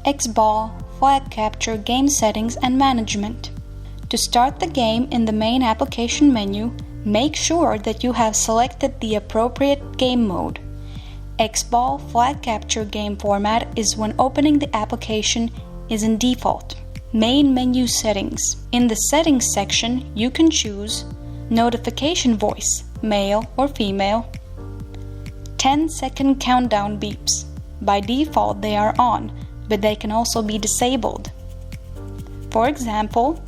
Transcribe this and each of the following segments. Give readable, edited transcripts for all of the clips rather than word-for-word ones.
Xball, Flag Capture Game Settings and Management. To start the game in the main application menu, make sure that you have selected the appropriate game mode. Xball Flag Capture game format is when opening the application is in default. Main menu settings. In the settings section, you can choose notification voice, male or female, 10-second countdown beeps. By default, they are on, but they can also be disabled. For example,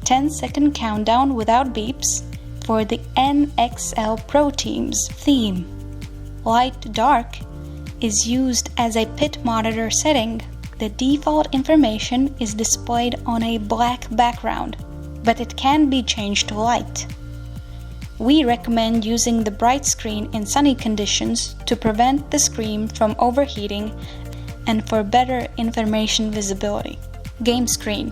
10-second countdown without beeps for the NXL Pro Teams theme. Light to dark is used as a pit monitor setting. The default information is displayed on a black background, but it can be changed to light. We recommend using the bright screen in sunny conditions to prevent the screen from overheating and for better information visibility. Game screen.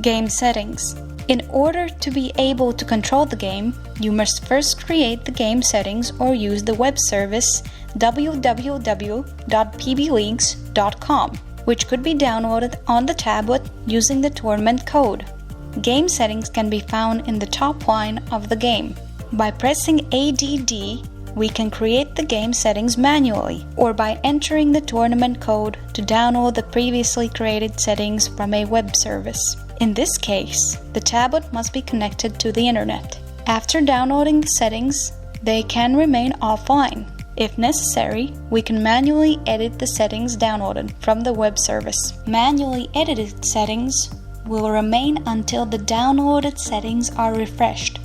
Game settings. In order to be able to control the game, you must first create the game settings or use the web service www.pbleagues.com, which could be downloaded on the tablet using the tournament code. Game settings can be found in the top line of the game. By pressing ADD, we can create the game settings manually, or by entering the tournament code to download the previously created settings from a web service. In this case, the tablet must be connected to the internet. After downloading the settings, they can remain offline. If necessary, we can manually edit the settings downloaded from the web service. Manually edited settings will remain until the downloaded settings are refreshed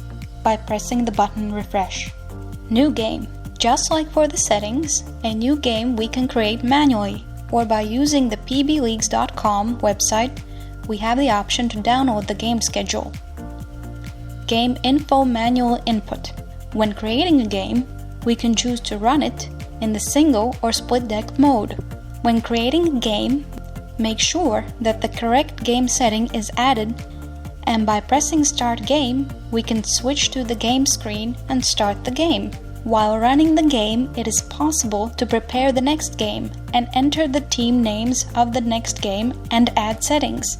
by pressing the button Refresh. New game. Just like for the settings, a new game we can create manually, or by using the pbleagues.com website, we have the option to download the game schedule. Game info manual input. When creating a game, we can choose to run it in the single or split deck mode. When creating a game, make sure that the correct game setting is added, and by pressing Start Game, we can switch to the game screen and start the game. While running the game, it is possible to prepare the next game and enter the team names of the next game and add settings.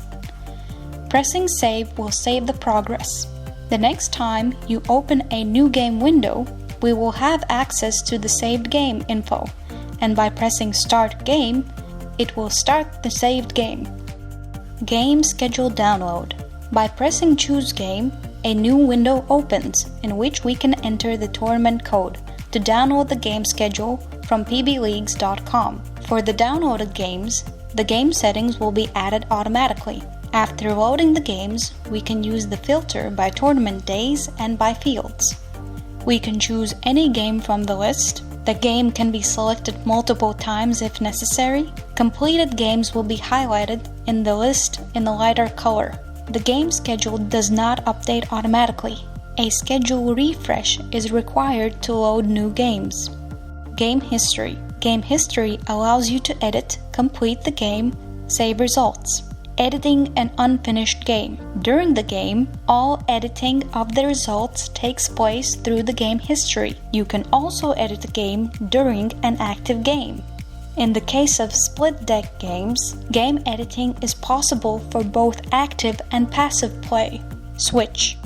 Pressing Save will save the progress. The next time you open a new game window, we will have access to the saved game info, and by pressing Start Game, it will start the saved game. Game schedule download. By pressing Choose Game, a new window opens in which we can enter the tournament code to download the game schedule from pbleagues.com. For the downloaded games, the game settings will be added automatically. After loading the games, we can use the filter by tournament days and by fields. We can choose any game from the list. The game can be selected multiple times if necessary. Completed games will be highlighted in the list in the lighter color. The game schedule does not update automatically. A schedule refresh is required to load new games. Game history. Game history allows you to edit, complete the game, save results. Editing an unfinished game. During the game, all editing of the results takes place through the game history. You can also edit the game during an active game. In the case of split deck games, game editing is possible for both active and passive play. Switch.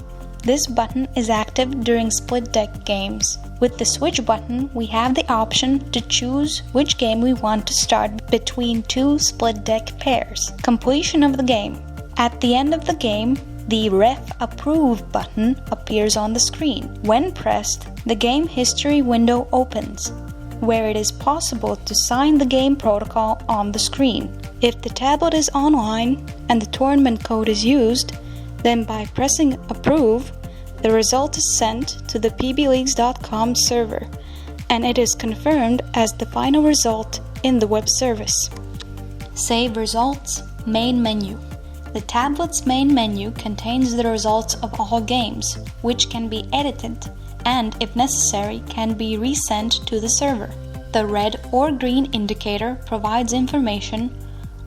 This button is active during split deck games. With the switch button, we have the option to choose which game we want to start between two split deck pairs. Completion of the game. At the end of the game, the Ref Approve button appears on the screen. When pressed, the game history window opens, where it is possible to sign the game protocol on the screen. If the tablet is online and the tournament code is used, then by pressing Approve, the result is sent to the pbleagues.com server, and it is confirmed as the final result in the web service. Save results, main menu. The tablet's main menu contains the results of all games, which can be edited and, if necessary, can be resent to the server. The red or green indicator provides information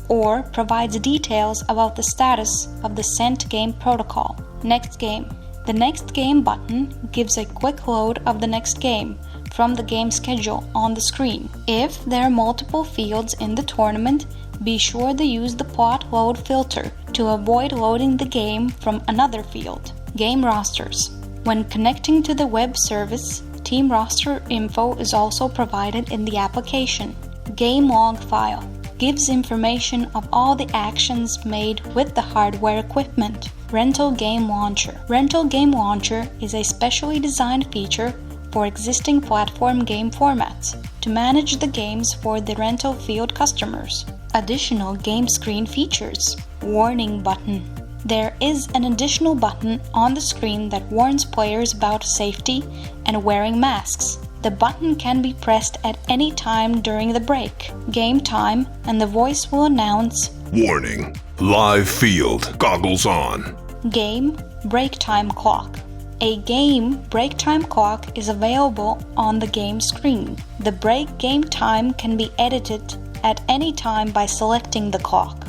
or provides details about the status of the sent game protocol. Next game. The Next Game button gives a quick load of the next game, from the game schedule on the screen. If there are multiple fields in the tournament, be sure to use the plot load filter to avoid loading the game from another field. Game rosters. When connecting to the web service, team roster info is also provided in the application. Game log file gives information of all the actions made with the hardware equipment. Rental Game Launcher. Rental Game Launcher is a specially designed feature for existing platform game formats to manage the games for the rental field customers. Additional game screen features. Warning button. There is an additional button on the screen that warns players about safety and wearing masks. The button can be pressed at any time during the break, game time, and the voice will announce, "Warning, live field, goggles on." Game break time clock. A game break time clock is available on the game screen. The break game time can be edited at any time by selecting the clock.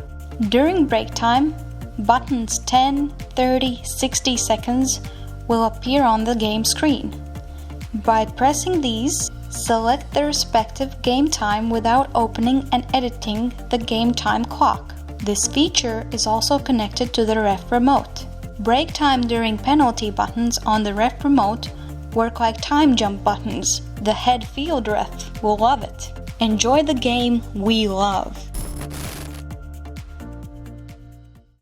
During break time, buttons 10, 30, 60 seconds will appear on the game screen. By pressing these, select the respective game time without opening and editing the game time clock. This feature is also connected to the ref remote. Break time during penalty buttons on the ref remote work like time jump buttons. The head field ref will love it. Enjoy the game we love.